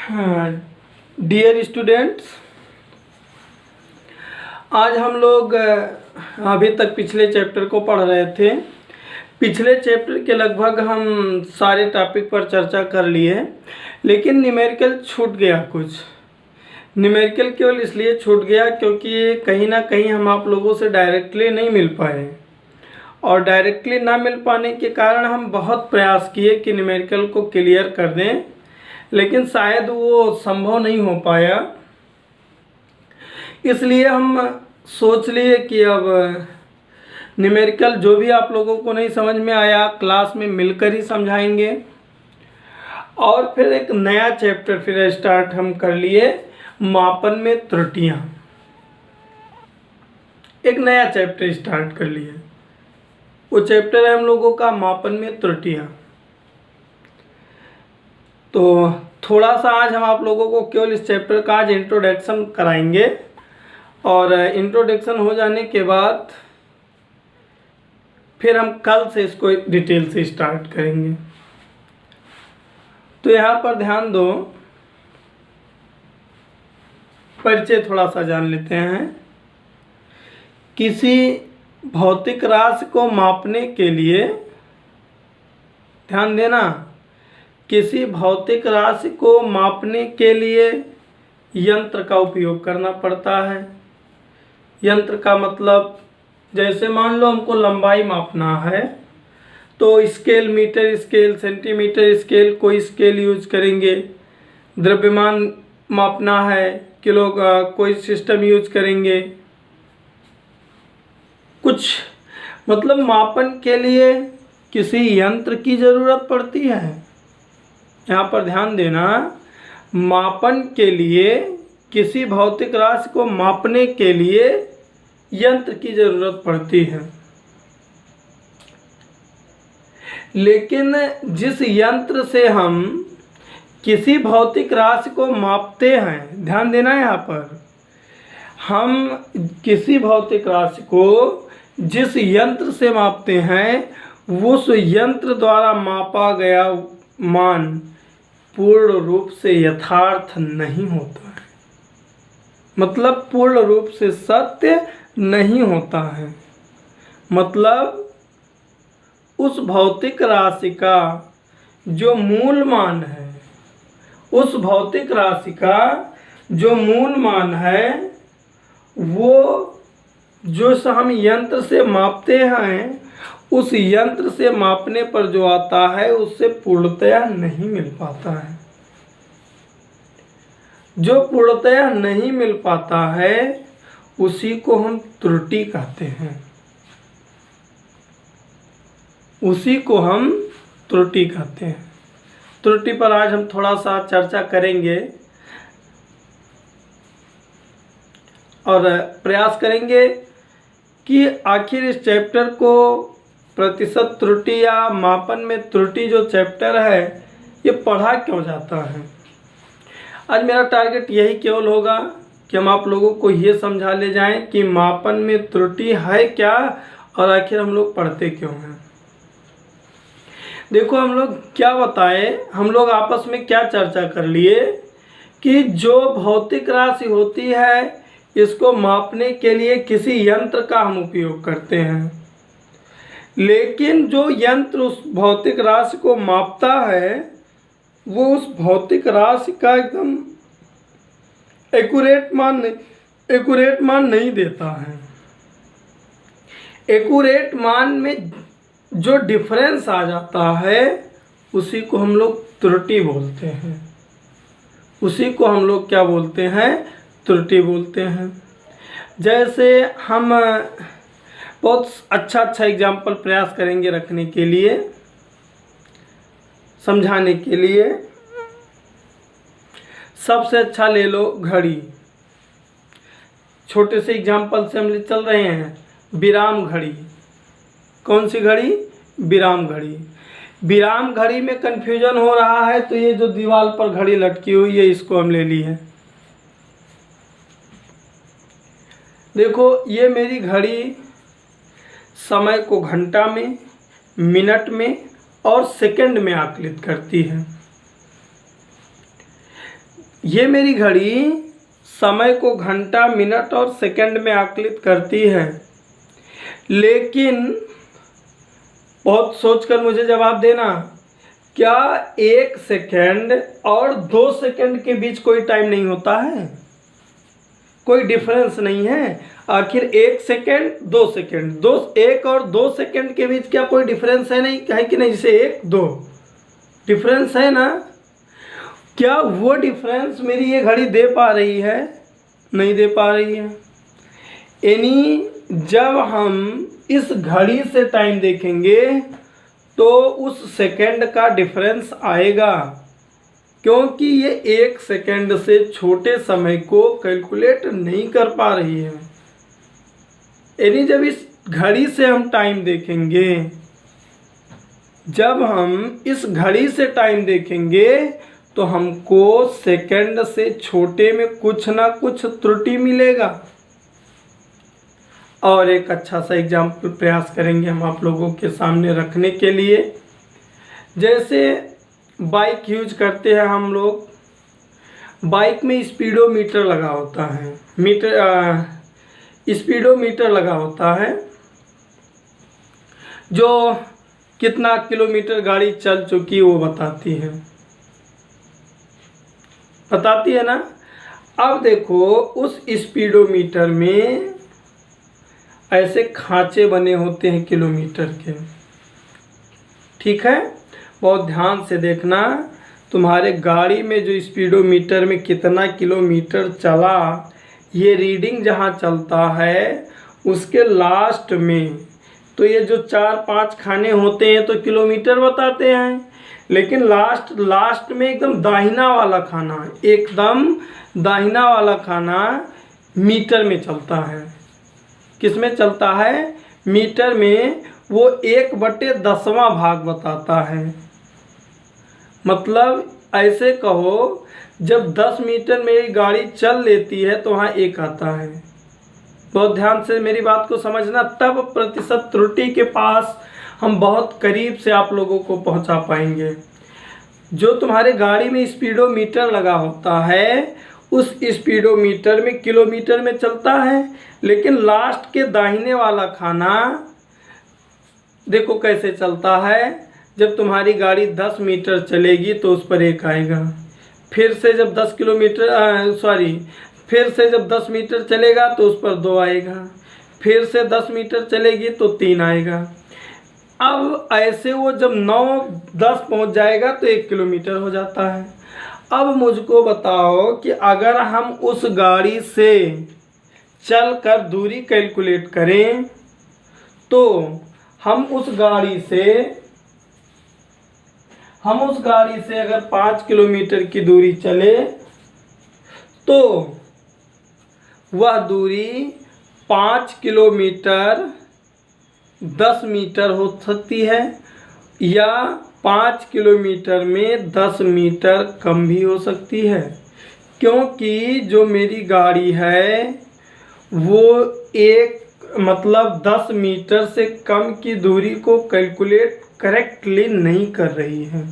हाँ, dear students, आज हम लोग अभी तक पिछले चैप्टर को पढ़ रहे थे। पिछले चैप्टर के लगभग हम सारे टॉपिक पर चर्चा कर लिए, लेकिन न्यूमेरिकल छूट गया। कुछ न्यूमेरिकल केवल इसलिए छूट गया क्योंकि कहीं ना कहीं हम आप लोगों से डायरेक्टली नहीं मिल पाए, और डायरेक्टली ना मिल पाने के कारण हम बहुत प्रयास किए कि न्यूमेरिकल को क्लियर कर दें, लेकिन शायद वो संभव नहीं हो पाया। इसलिए हम सोच लिए कि अब न्यूमेरिकल जो भी आप लोगों को नहीं समझ में आया क्लास में मिलकर ही समझाएंगे। और फिर एक नया चैप्टर फिर स्टार्ट हम कर लिए, मापन में त्रुटियां। एक नया चैप्टर स्टार्ट कर लिए, वो चैप्टर है हम लोगों का मापन में त्रुटियां। तो थोड़ा सा आज हम आप लोगों को केवल इस चैप्टर का आज इंट्रोडक्शन कराएंगे, और इंट्रोडक्शन हो जाने के बाद फिर हम कल से इसको डिटेल से स्टार्ट करेंगे। तो यहाँ पर ध्यान दो, परिचय थोड़ा सा जान लेते हैं। किसी भौतिक राशि को मापने के लिए, ध्यान देना, किसी भौतिक राशि को मापने के लिए यंत्र का उपयोग करना पड़ता है। यंत्र का मतलब, जैसे मान लो हमको लंबाई मापना है तो scale, metre scale, centimetre scale, कोई स्केल यूज करेंगे। द्रव्यमान मापना है, किलो का कोई सिस्टम यूज करेंगे। कुछ मतलब मापन के लिए किसी यंत्र की ज़रूरत पड़ती है। यहाँ पर ध्यान देना, मापन के लिए, किसी भौतिक राशि को मापने के लिए यंत्र की ज़रूरत पड़ती है। लेकिन जिस यंत्र से हम किसी भौतिक राशि को मापते हैं, ध्यान देना यहाँ पर, हम किसी भौतिक राशि को जिस यंत्र से मापते हैं उस यंत्र द्वारा मापा गया मान पूर्ण रूप से यथार्थ नहीं होता है। मतलब पूर्ण रूप से सत्य नहीं होता है। मतलब उस भौतिक राशि का जो मूल मान है, उस भौतिक राशि का जो मूल मान है, वो जो हम यंत्र से मापते हैं, उस यंत्र से मापने पर जो आता है उससे पूर्णतया नहीं मिल पाता है। जो पूर्णतया नहीं मिल पाता है उसी को हम त्रुटि कहते हैं। उसी को हम त्रुटि कहते हैं। त्रुटि पर आज हम थोड़ा सा चर्चा करेंगे और प्रयास करेंगे कि आखिर इस चैप्टर को प्रतिशत त्रुटि या मापन में त्रुटि जो चैप्टर है ये पढ़ा क्यों जाता है। आज मेरा टारगेट यही केवल होगा कि हम आप लोगों को ये समझा ले जाएं कि मापन में त्रुटि है क्या और आखिर हम लोग पढ़ते क्यों हैं। देखो, हम लोग क्या बताएं, हम लोग आपस में क्या चर्चा कर लिए कि जो भौतिक राशि होती है इसको मापने के लिए किसी यंत्र का हम उपयोग करते हैं, लेकिन जो यंत्र उस भौतिक राशि को मापता है वो उस भौतिक राशि का एकदम एक्यूरेट मान नहीं देता है। एक्यूरेट मान में जो डिफरेंस आ जाता है उसी को हम लोग त्रुटि बोलते हैं। उसी को हम लोग क्या बोलते हैं? त्रुटि बोलते हैं। जैसे हम बहुत अच्छा एग्जाम्पल प्रयास करेंगे रखने के लिए, समझाने के लिए। सबसे अच्छा ले लो घड़ी। छोटे से एग्जाम्पल से हम चल रहे हैं। विराम घड़ी। कौन सी घड़ी? विराम घड़ी। विराम घड़ी में कन्फ्यूजन हो रहा है तो ये जो दीवार पर घड़ी लटकी हुई है इसको हम ले ली है। देखो, ये मेरी घड़ी समय को घंटा में, मिनट में और सेकंड में आकलित करती है। ये मेरी घड़ी समय को घंटा, मिनट और सेकंड में आकलित करती है, लेकिन बहुत सोचकर मुझे जवाब देना, क्या 1 सेकंड और 2 सेकंड के बीच कोई टाइम नहीं होता है? कोई डिफरेंस नहीं है? आखिर 1 सेकंड 2 सेकंड, 1 और 2 सेकंड के बीच क्या कोई डिफरेंस है? नहीं है कि नहीं? जैसे 1 2 डिफरेंस है ना? क्या वो डिफरेंस मेरी ये घड़ी दे पा रही है? नहीं दे पा रही है। यानी जब हम इस घड़ी से टाइम देखेंगे तो उस सेकंड का डिफरेंस आएगा, क्योंकि ये 1 सेकंड से छोटे समय को कैलकुलेट नहीं कर पा रही है। यानी जब इस घड़ी से हम टाइम देखेंगे, जब हम इस घड़ी से टाइम देखेंगे तो हमको सेकंड से छोटे में कुछ ना कुछ त्रुटि मिलेगा। और एक अच्छा सा एग्जाम्पल प्रयास करेंगे हम आप लोगों के सामने रखने के लिए। जैसे बाइक यूज करते हैं हम लोग, बाइक में स्पीडोमीटर लगा होता है, स्पीडोमीटर लगा होता है जो कितना किलोमीटर गाड़ी चल चुकी वो बताती है ना। अब देखो उस स्पीडोमीटर में ऐसे खांचे बने होते हैं किलोमीटर के, ठीक है? बहुत ध्यान से देखना, तुम्हारे गाड़ी में जो स्पीडोमीटर में कितना किलोमीटर चला, ये रीडिंग जहाँ चलता है उसके लास्ट में तो ये जो 4-5 खाने होते हैं तो किलोमीटर बताते हैं, लेकिन लास्ट में एकदम दाहिना वाला खाना, एकदम दाहिना वाला खाना मीटर में चलता है। किस में चलता है? मीटर में। वो 1/10वां भाग बताता है। मतलब ऐसे कहो, जब 10 मीटर मेरी गाड़ी चल लेती है तो वहाँ 1 आता है। बहुत ध्यान से मेरी बात को समझना, तब प्रतिशत त्रुटि के पास हम बहुत करीब से आप लोगों को पहुंचा पाएंगे। जो तुम्हारे गाड़ी में स्पीडोमीटर लगा होता है, उस स्पीडोमीटर में किलोमीटर में चलता है, लेकिन लास्ट के दाहिने वाला खाना देखो कैसे चलता है। जब तुम्हारी गाड़ी 10 मीटर चलेगी तो उस पर 1 आएगा, फिर से जब 10 मीटर चलेगा तो उस पर 2 आएगा, फिर से 10 मीटर चलेगी तो 3 आएगा। अब ऐसे वो जब 9-10 पहुंच जाएगा तो 1 किलोमीटर हो जाता है। अब मुझको बताओ कि अगर हम उस गाड़ी से चलकर दूरी कैलकुलेट करें तो हम उस गाड़ी से अगर 5 किलोमीटर की दूरी चले तो वह दूरी 5 किलोमीटर 10 मीटर हो सकती है, या 5 किलोमीटर में 10 मीटर कम भी हो सकती है, क्योंकि जो मेरी गाड़ी है वो 10 मीटर से कम की दूरी को कैलकुलेट करेक्टली नहीं कर रही है।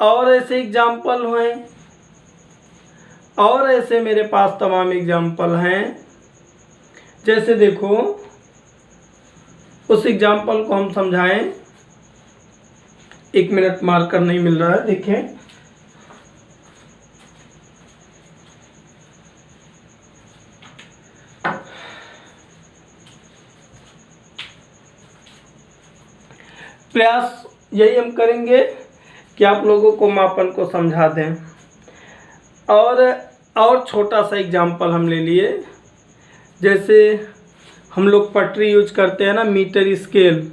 और ऐसे एग्जाम्पल हैं, और ऐसे मेरे पास तमाम एग्जाम्पल हैं। जैसे देखो, उस एग्जाम्पल को हम समझाएं। 1 मिनट मार्कर नहीं मिल रहा है, देखें। प्रयास यही हम करेंगे कि आप लोगों को मापन को समझा दें। और छोटा सा एग्जाम्पल हम ले लिए। जैसे हम लोग पटरी यूज करते हैं ना, मीटर स्केल।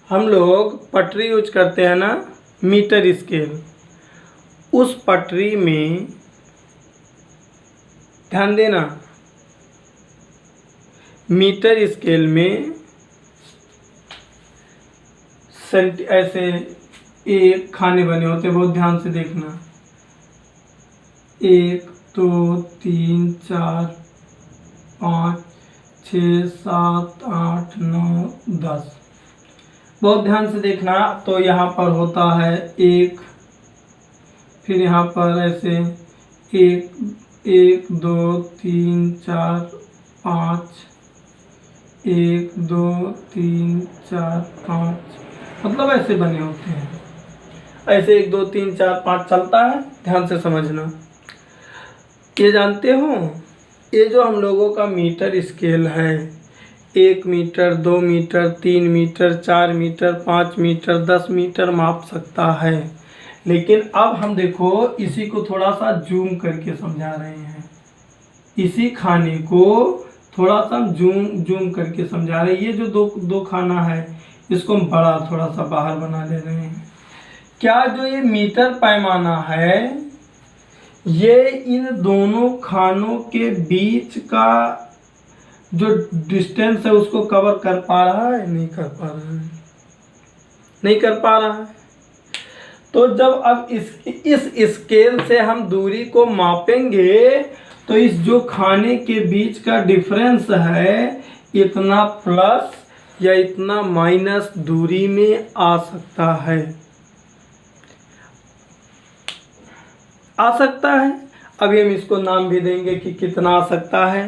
हम लोग पटरी यूज करते हैं ना, मीटर स्केल। उस पटरी में ध्यान देना, मीटर स्केल में ऐसे 1 खाने बने होते हैं, बहुत ध्यान से देखना। 1 2 3 4 5 6 7 8 9 10। बहुत ध्यान से देखना। तो यहाँ पर होता है 1, फिर यहाँ पर ऐसे 1 2 3 4 5, 1 2 3 4 5, मतलब ऐसे बने होते हैं। ऐसे 1 2 3 4 5 चलता है, ध्यान से समझना। ये जानते हो, ये जो हम लोगों का मीटर स्केल है, 1 metre 2 metre 3 metre 4 metre 5 metre 10 metre माप सकता है। लेकिन अब हम देखो इसी को थोड़ा सा जूम करके समझा रहे हैं। इसी खाने को थोड़ा सा जूम करके समझा रहे हैं। ये जो दो खाना है, इसको हम बड़ा थोड़ा सा बाहर बना ले रहे हैं। क्या जो ये मीटर पैमाना है, ये इन दोनों खानों के बीच का जो डिस्टेंस है उसको कवर कर पा रहा है? नहीं कर पा रहा है, नहीं कर पा रहा है। तो जब अब इस स्केल से हम दूरी को मापेंगे तो इस जो खाने के बीच का डिफरेंस है, इतना प्लस या इतना माइनस दूरी में आ सकता है, आ सकता है। अभी हम इसको नाम भी देंगे कि कितना आ सकता है।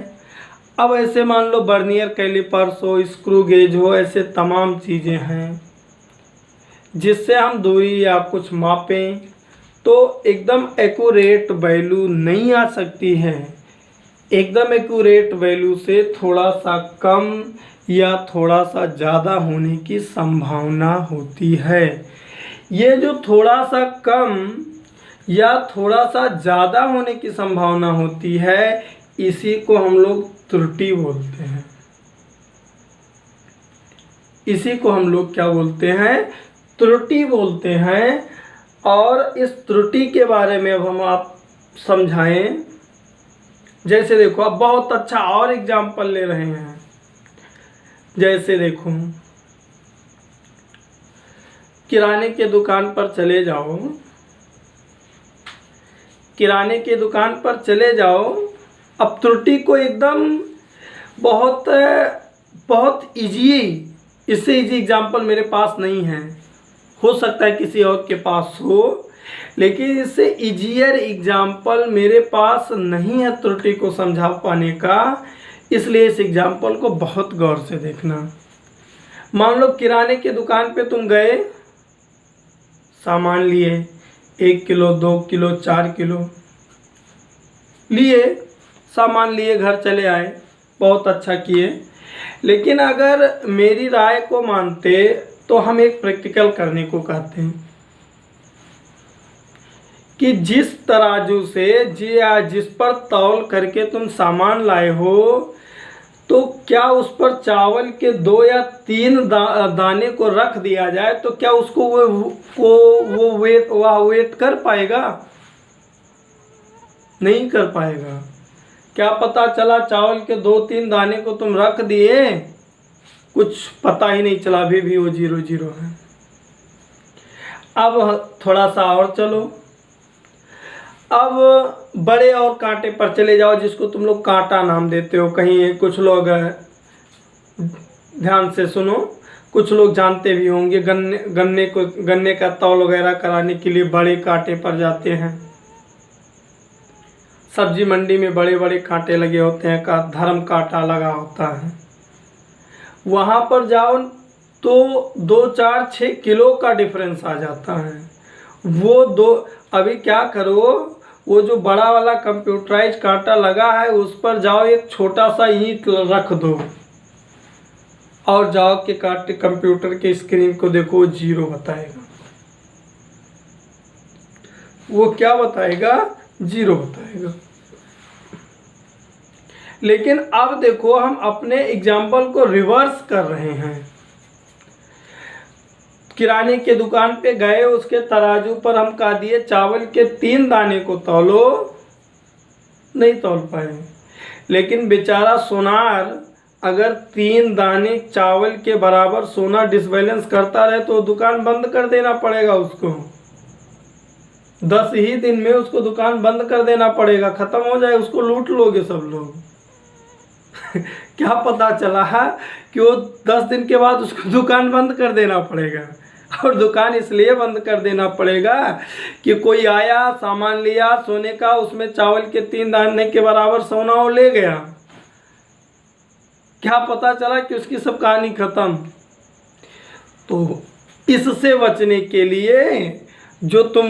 अब ऐसे मान लो वर्नियर कैलिपर्स हो, स्क्रू गेज हो, ऐसे तमाम चीज़ें हैं जिससे हम दूरी या कुछ मापें, तो एकदम एक्यूरेट वैल्यू नहीं आ सकती है। एकदम एक्यूरेट वैल्यू से थोड़ा सा कम या थोड़ा सा ज़्यादा होने की संभावना होती है। ये जो थोड़ा सा कम या थोड़ा सा ज़्यादा होने की संभावना होती है, इसी को हम लोग त्रुटि बोलते हैं। इसी को हम लोग क्या बोलते हैं? त्रुटि बोलते हैं। और इस त्रुटि के बारे में अब हम आप समझाएं। जैसे देखो, अब बहुत अच्छा और एग्जाम्पल ले रहे हैं। जैसे देखो, किराने के दुकान पर चले जाओ, किराने के दुकान पर चले जाओ। अब त्रुटि को एकदम बहुत बहुत इजी, इससे इजी एग्जाम्पल मेरे पास नहीं है, हो सकता है किसी और के पास हो, लेकिन इससे इजियर एग्जाम्पल मेरे पास नहीं है त्रुटि को समझा पाने का। इसलिए इस एग्जाम्पल को बहुत गौर से देखना। मान लो किराने के दुकान पे तुम गए, सामान लिए, 1 किलो 2 किलो 4 किलो लिए, सामान लिए, घर चले आए, बहुत अच्छा किए। लेकिन अगर मेरी राय को मानते तो हम एक प्रैक्टिकल करने को कहते हैं कि जिस तराजू से जिस पर तौल करके तुम सामान लाए हो, तो क्या उस पर चावल के 2 या 3 दाने को रख दिया जाए तो क्या उसको वो वेट कर पाएगा? नहीं कर पाएगा। क्या पता चला चावल के 2-3 दाने को तुम रख दिए, कुछ पता ही नहीं चला, अभी भी वो 0-0 है। अब थोड़ा सा और चलो, अब बड़े और कांटे पर चले जाओ, जिसको तुम लोग कांटा नाम देते हो। कहीं कुछ लोग, ध्यान से सुनो, कुछ लोग जानते भी होंगे, गन्ने का तौल वगैरह कराने के लिए बड़े कांटे पर जाते हैं। सब्जी मंडी में बड़े बड़े कांटे लगे होते हैं, धर्म कांटा लगा होता है। वहाँ पर जाओ तो 2 4 6 किलो का डिफरेंस आ जाता है। अभी क्या करो, वो जो बड़ा वाला कंप्यूटराइज कांटा लगा है उस पर जाओ, एक छोटा सा ईंट रख दो और जाओ के कांटे कंप्यूटर के स्क्रीन को देखो, 0 बताएगा। वो क्या बताएगा? 0 बताएगा। लेकिन अब देखो, हम अपने एग्जाम्पल को रिवर्स कर रहे हैं। किराने के दुकान पे गए, उसके तराजू पर हम कह दिए चावल के 3 दाने को तौलो, नहीं तौल पाए। लेकिन बेचारा सोनार अगर 3 दाने चावल के बराबर सोना डिसबैलेंस करता रहे तो दुकान बंद कर देना पड़ेगा उसको। 10 ही दिन में उसको दुकान बंद कर देना पड़ेगा, खत्म हो जाए, उसको लूट लोगे सब लोग। क्या पता चला है कि वो 10 दिन के बाद उसको दुकान बंद कर देना पड़ेगा। और दुकान इसलिए बंद कर देना पड़ेगा कि कोई आया, सामान लिया सोने का, उसमें चावल के 3 दाने के बराबर सोना वो ले गया, क्या पता चला कि उसकी सब कहानी खत्म। तो इससे बचने के लिए जो तुम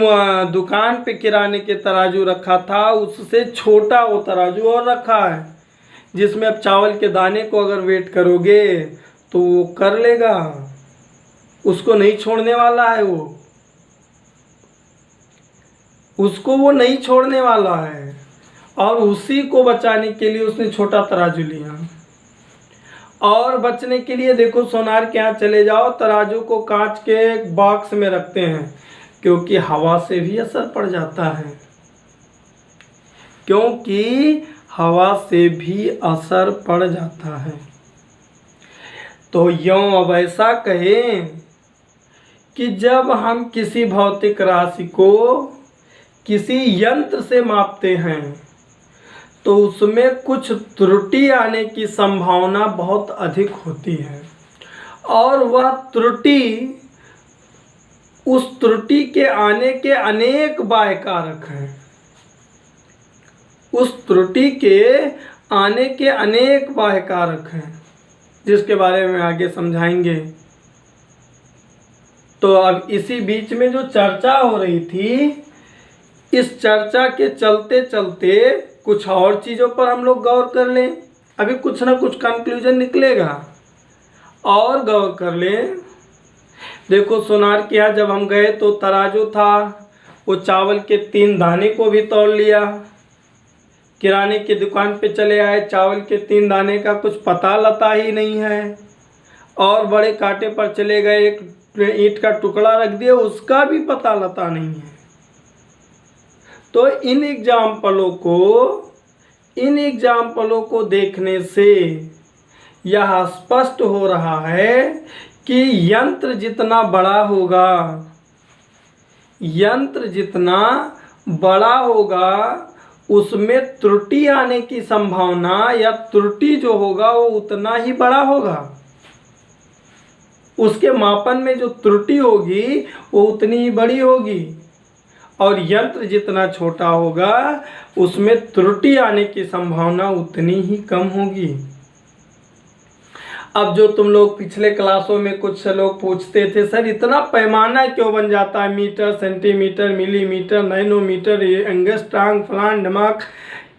दुकान पे किराने के तराजू रखा था, उससे छोटा वो तराजू और रखा है, जिसमें अब चावल के दाने को अगर वेट करोगे तो वो कर लेगा, उसको नहीं छोड़ने वाला है, उसको वो नहीं छोड़ने वाला है। और उसी को बचाने के लिए उसने छोटा तराजू लिया। और बचने के लिए देखो, सोनार के यहाँ चले जाओ, तराजू को कांच के बॉक्स में रखते हैं, क्योंकि हवा से भी असर पड़ जाता है, क्योंकि हवा से भी असर पड़ जाता है। तो यूं अब ऐसा कहें कि जब हम किसी भौतिक राशि को किसी यंत्र से मापते हैं तो उसमें कुछ त्रुटि आने की संभावना बहुत अधिक होती है, और वह त्रुटि, उस त्रुटि के आने के अनेक बाह्य कारक हैं, उस त्रुटि के आने के अनेक बाह्य कारक हैं, जिसके बारे में आगे समझाएंगे। तो अब इसी बीच में जो चर्चा हो रही थी, इस चर्चा के चलते चलते कुछ और चीज़ों पर हम लोग गौर कर लें। अभी कुछ ना कुछ कंक्लूजन निकलेगा, और गौर कर लें। देखो, सोनार के यहाँ जब हम गए तो तराजू था, वो चावल के 3 दाने को भी तौल लिया। किराने की दुकान पे चले आए, चावल के 3 दाने का कुछ पता लता ही नहीं है, और बड़े कांटे पर चले गए, एक ईंट का टुकड़ा रख दिया, उसका भी पता लता नहीं है। तो इन एग्जाम्पलों को देखने से यह स्पष्ट हो रहा है कि यंत्र जितना बड़ा होगा उसमें त्रुटि आने की संभावना, या त्रुटि जो होगा वो उतना ही बड़ा होगा। उसके मापन में जो त्रुटि होगी वो उतनी ही बड़ी होगी, और यंत्र जितना छोटा होगा उसमें त्रुटि आने की संभावना उतनी ही कम होगी। अब जो तुम लोग पिछले क्लासों में कुछ लोग पूछते थे, सर इतना पैमाना क्यों बन जाता है, metre, centimetre, millimetre, nanometre, angstrom, फलान ढमाक,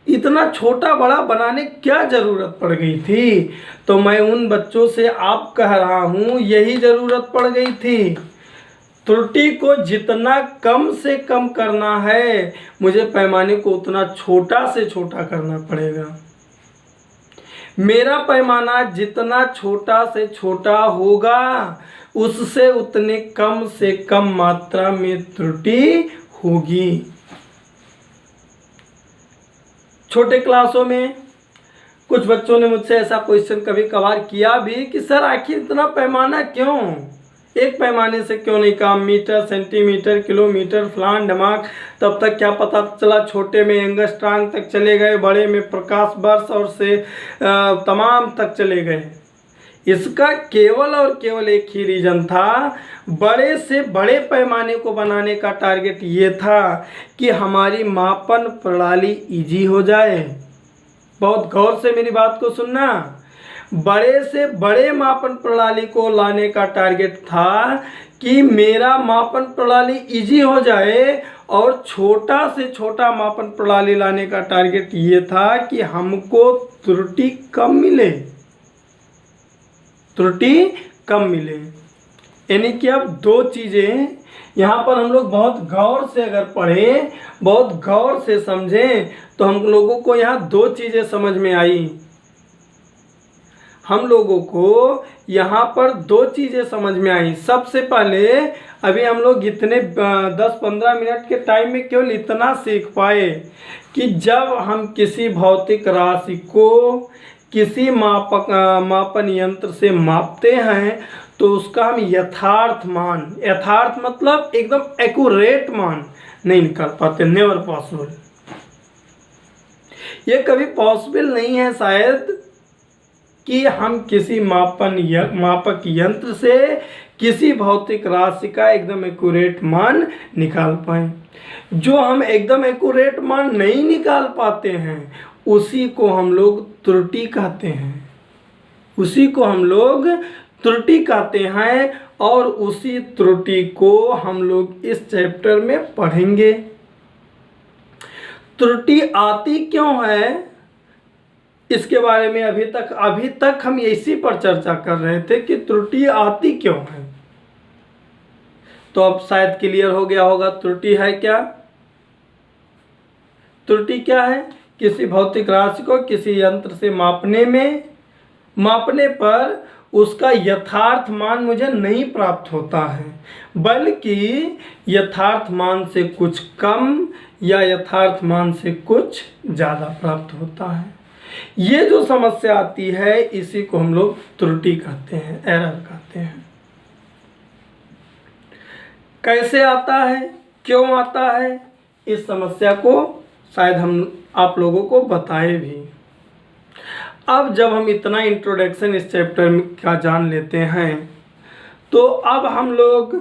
इतना छोटा बड़ा बनाने क्या ज़रूरत पड़ गई थी? तो मैं उन बच्चों से आप कह रहा हूँ, यही ज़रूरत पड़ गई थी। त्रुटि को जितना कम से कम करना है, मुझे पैमाने को उतना छोटा से छोटा करना पड़ेगा। मेरा पैमाना जितना छोटा से छोटा होगा, उससे उतने कम से कम मात्रा में त्रुटि होगी। छोटे क्लासों में कुछ बच्चों ने मुझसे ऐसा क्वेश्चन कभी कभार किया भी कि सर आखिर इतना पैमाना क्यों, एक पैमाने से क्यों नहीं काम, मीटर, सेंटीमीटर, किलोमीटर, फलान ढमाक। तब तक क्या पता चला, छोटे में एंगस्ट्रॉम तक चले गए, बड़े में प्रकाश वर्ष और से तमाम तक चले गए। इसका केवल और केवल एक ही रीज़न था, बड़े से बड़े पैमाने को बनाने का टारगेट ये था कि हमारी मापन प्रणाली इजी हो जाए। बहुत गौर से मेरी बात को सुनना। बड़े से बड़े मापन प्रणाली को लाने का टारगेट था कि मेरा मापन प्रणाली इजी हो जाए, और छोटा से छोटा मापन प्रणाली लाने का टारगेट ये था कि हमको त्रुटि कम मिले। यानी कि अब 2 चीज़ें यहाँ पर हम लोग बहुत गौर से अगर पढ़ें, बहुत गौर से समझें, तो हम लोगों को यहाँ 2 चीज़ें समझ में आई। हम लोगों को यहाँ पर 2 चीज़ें समझ में आई। सबसे पहले, अभी हम लोग इतने 10-15 मिनट के टाइम में केवल इतना सीख पाए कि जब हम किसी भौतिक राशि को किसी मापन यंत्र से मापते हैं तो उसका हम यथार्थ मतलब एकदम एक्यूरेट मान नहीं निकाल पाते। नेवर पॉसिबल, ये कभी पॉसिबल नहीं है शायद कि हम किसी मापक यंत्र से किसी भौतिक राशि का एकदम एक्यूरेट मान निकाल पाएं। जो हम एकदम एक्यूरेट मान नहीं निकाल पाते हैं उसी को हम लोग त्रुटि कहते हैं, उसी को हम लोग त्रुटि कहते हैं। और उसी त्रुटि को हम लोग इस चैप्टर में पढ़ेंगे। त्रुटि आती क्यों है इसके बारे में अभी तक हम इसी पर चर्चा कर रहे थे कि त्रुटि आती क्यों है। तो अब शायद क्लियर हो गया होगा त्रुटि है क्या। त्रुटि क्या है? किसी भौतिक राशि को किसी यंत्र से मापने पर उसका यथार्थ मान मुझे नहीं प्राप्त होता है, बल्कि यथार्थ मान से कुछ कम या यथार्थ मान से कुछ ज़्यादा प्राप्त होता है। ये जो समस्या आती है इसी को हम लोग त्रुटि कहते हैं, एरर कहते हैं। कैसे आता है, क्यों आता है, इस समस्या को शायद हम आप लोगों को बताए भी। अब जब हम इतना इंट्रोडक्शन इस चैप्टर का जान लेते हैं तो अब हम लोग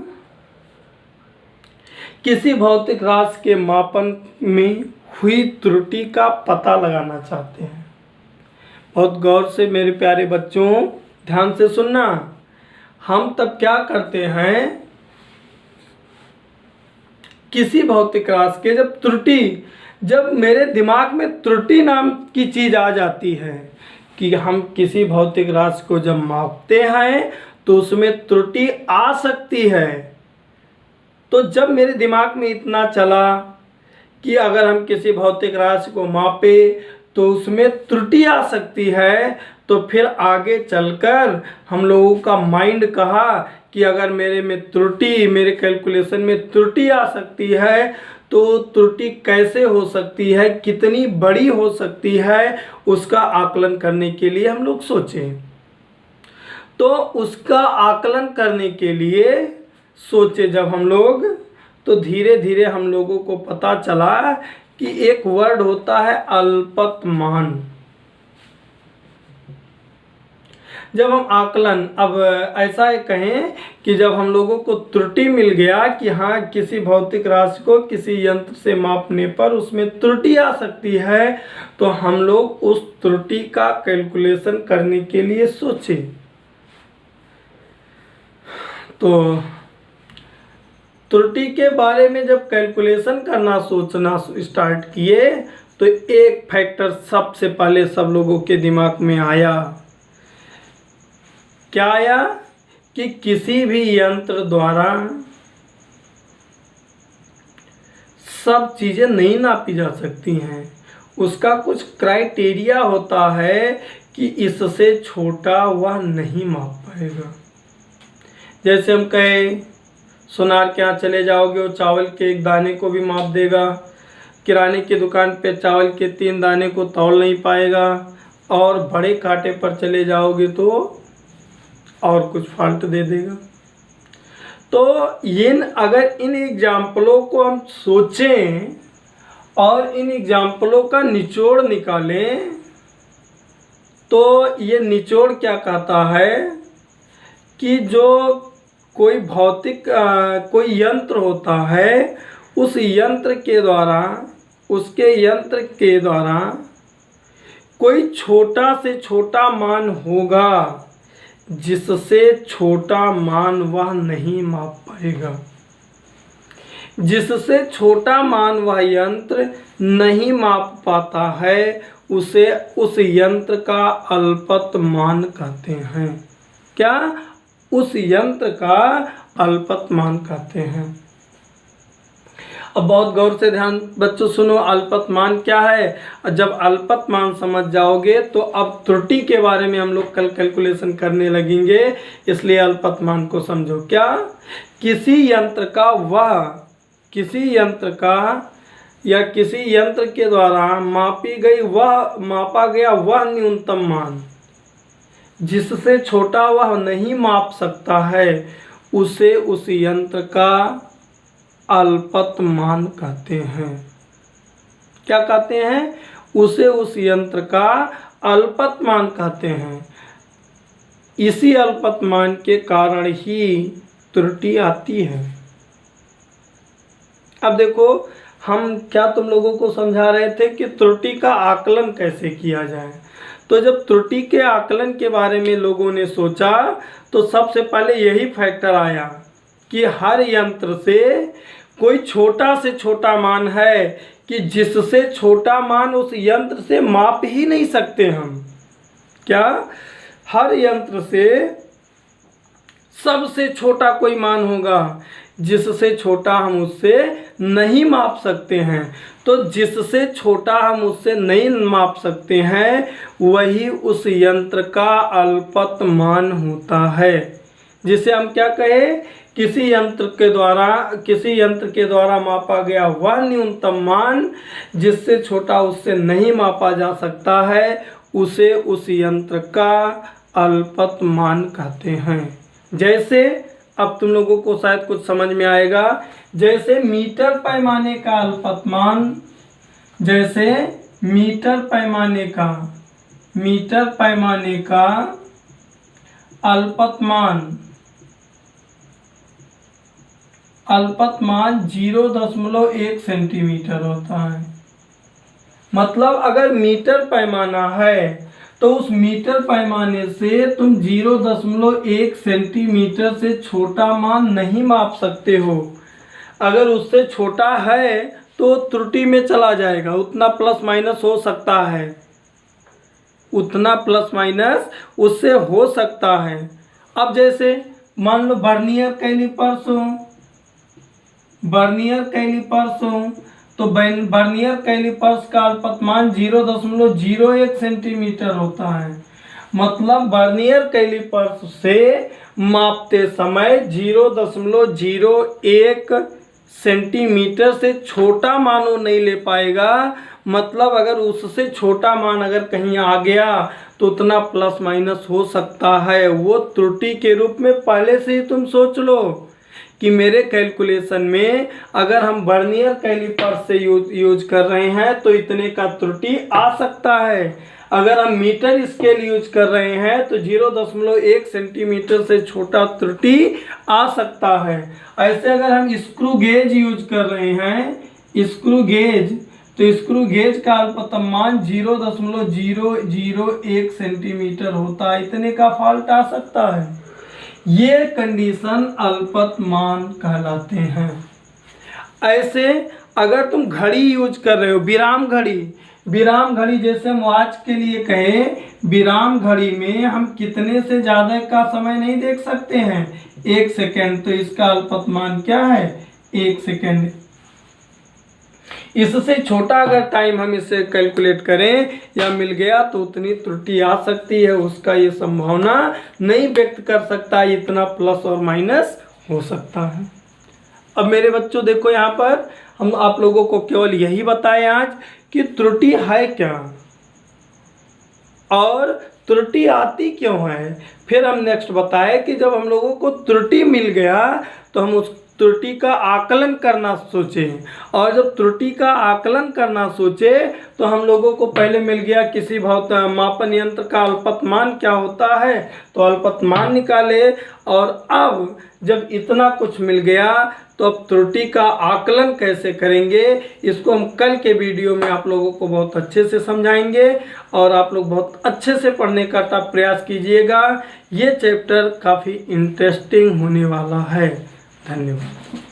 किसी भौतिक राशि के मापन में हुई त्रुटि का पता लगाना चाहते हैं। बहुत गौर से मेरे प्यारे बच्चों ध्यान से सुनना। हम तब क्या करते हैं, किसी भौतिक राशि के जब मेरे दिमाग में त्रुटि नाम की चीज़ आ जाती है कि हम किसी भौतिक राशि को जब मापते हैं तो उसमें त्रुटि आ सकती है। तो जब मेरे दिमाग में इतना चला कि अगर हम किसी भौतिक राशि को मापे तो उसमें त्रुटि आ सकती है, तो फिर आगे चलकर हम लोगों का माइंड कहा कि अगर मेरे कैलकुलेशन में त्रुटि आ सकती है तो त्रुटि कैसे हो सकती है, कितनी बड़ी हो सकती है, उसका आकलन करने के लिए हम लोग सोचें। तो उसका आकलन करने के लिए सोचे जब हम लोग, तो धीरे धीरे हम लोगों को पता चला कि एक वर्ड होता है अल्पतमान। जब हम आकलन, अब ऐसा कहें कि जब हम लोगों को त्रुटि मिल गया कि हाँ किसी भौतिक राशि को किसी यंत्र से मापने पर उसमें त्रुटि आ सकती है, तो हम लोग उस त्रुटि का कैलकुलेशन करने के लिए सोचे। तो त्रुटि के बारे में जब कैलकुलेशन करना सोचना स्टार्ट किए तो एक फैक्टर सबसे पहले सब लोगों के दिमाग में आया। क्या आया? कि किसी भी यंत्र द्वारा सब चीज़ें नहीं नापी जा सकती हैं। उसका कुछ क्राइटेरिया होता है कि इससे छोटा वह नहीं माप पाएगा। जैसे हम कहें सुनार के यहाँ चले जाओगे वो चावल के एक दाने को भी माप देगा, किराने की दुकान पे चावल के 3 दाने को तौल नहीं पाएगा, और बड़े कांटे पर चले जाओगे तो और कुछ फाल्ट दे देगा। तो अगर इन एग्जाम्पलों को हम सोचें और इन एग्जाम्पलों का निचोड़ निकालें तो ये निचोड़ क्या कहता है कि जो कोई भौतिक कोई यंत्र होता है, उस यंत्र के द्वारा कोई छोटा से छोटा मान होगा जिससे छोटा मान वह नहीं माप पाएगा। जिससे छोटा मान वह यंत्र नहीं माप पाता है उसे उस यंत्र का अल्पतमान कहते हैं। क्या? उस यंत्र का अल्पतमान कहते हैं। अब बहुत गौर से ध्यान बच्चों सुनो, अल्पतमान क्या है। जब अल्पतमान समझ जाओगे तो अब त्रुटि के बारे में हम लोग कल कैलकुलेशन करने लगेंगे, इसलिए अल्पतमान को समझो। क्या? किसी यंत्र के द्वारा मापा गया वह न्यूनतम मान जिससे छोटा वह नहीं माप सकता है उसे उस यंत्र का अल्पतमान कहते हैं। क्या कहते हैं? उसे उस यंत्र का अल्पतमान कहते हैं। इसी अल्पतमान के कारण ही त्रुटि आती है। अब देखो हम क्या तुम लोगों को समझा रहे थे कि त्रुटि का आकलन कैसे किया जाए। तो जब त्रुटि के आकलन के बारे में लोगों ने सोचा तो सबसे पहले यही फैक्टर आया कि हर यंत्र से कोई छोटा से छोटा मान है कि जिससे छोटा मान उस यंत्र से माप ही नहीं सकते हम। क्या हर यंत्र से सबसे छोटा कोई मान होगा जिससे छोटा हम उससे नहीं माप सकते हैं। तो जिससे छोटा हम उससे नहीं माप सकते हैं वही उस यंत्र का अल्पत मान होता है, जिसे हम क्या कहें, किसी यंत्र के द्वारा मापा गया वह न्यूनतम मान जिससे छोटा उससे नहीं मापा जा सकता है उसे उस यंत्र का अल्पत मान कहते हैं। जैसे अब तुम लोगों को शायद कुछ समझ में आएगा, जैसे मीटर पैमाने का अल्पत मान, जैसे मीटर पैमाने का अल्पत मान 0.1 सेंटीमीटर होता है। मतलब अगर मीटर पैमाना है तो उस मीटर पैमाने से तुम 0.1 सेंटीमीटर से छोटा मान नहीं माप सकते हो। अगर उससे छोटा है तो त्रुटि में चला जाएगा, उतना प्लस माइनस हो सकता है, उतना प्लस माइनस उससे हो सकता है। अब जैसे मान लो वर्नियर कैलिपर्स हो तो वर्नियर कैलिपर्स का अल्पत मान 0.01 सेंटीमीटर होता है। मतलब वर्नियर कैलिपर्स से मापते समय 0.01 सेंटीमीटर से छोटा मान वो नहीं ले पाएगा। मतलब अगर उससे छोटा मान अगर कहीं आ गया तो उतना प्लस माइनस हो सकता है, वो त्रुटि के रूप में पहले से ही तुम सोच लो कि मेरे कैलकुलेशन में अगर हम वर्नियर कैलिपर्स से यूज कर रहे हैं तो इतने का त्रुटि आ सकता है। अगर हम मीटर स्केल यूज कर रहे हैं तो 0.1 सेंटीमीटर से छोटा त्रुटि आ सकता है। ऐसे अगर हम स्क्रू गेज यूज कर रहे हैं, तो स्क्रू गेज का अल्पत मान 0.001 सेंटीमीटर होता है, इतने का फॉल्ट आ सकता है। ये कंडीशन अल्पत मान कहलाते हैं। ऐसे अगर तुम घड़ी यूज कर रहे हो, विराम घड़ी जैसे हम वॉच के लिए कहें, विराम घड़ी में हम कितने से ज़्यादा का समय नहीं देख सकते हैं, 1 सेकेंड। तो इसका अल्पत मान क्या है, 1 सेकेंड। इससे छोटा अगर टाइम हम इसे कैलकुलेट करें या मिल गया तो उतनी त्रुटि आ सकती है, उसका ये संभावना नहीं व्यक्त कर सकता, इतना प्लस और माइनस हो सकता है। अब मेरे बच्चों देखो, यहाँ पर हम आप लोगों को केवल यही बताएं आज कि त्रुटि है क्या और त्रुटि आती क्यों है। फिर हम नेक्स्ट बताए कि जब हम लोगों को त्रुटि मिल गया तो हम उस त्रुटि का आकलन करना सोचें, और जब त्रुटि का आकलन करना सोचे तो हम लोगों को पहले मिल गया किसी मापन यंत्र का अल्पत मान क्या होता है, तो अल्पत मान निकाले। और अब जब इतना कुछ मिल गया तो अब त्रुटि का आकलन कैसे करेंगे, इसको हम कल के वीडियो में आप लोगों को बहुत अच्छे से समझाएंगे और आप लोग बहुत अच्छे से पढ़ने का प्रयास कीजिएगा। ये चैप्टर काफ़ी इंटरेस्टिंग होने वाला है। धन्यवाद।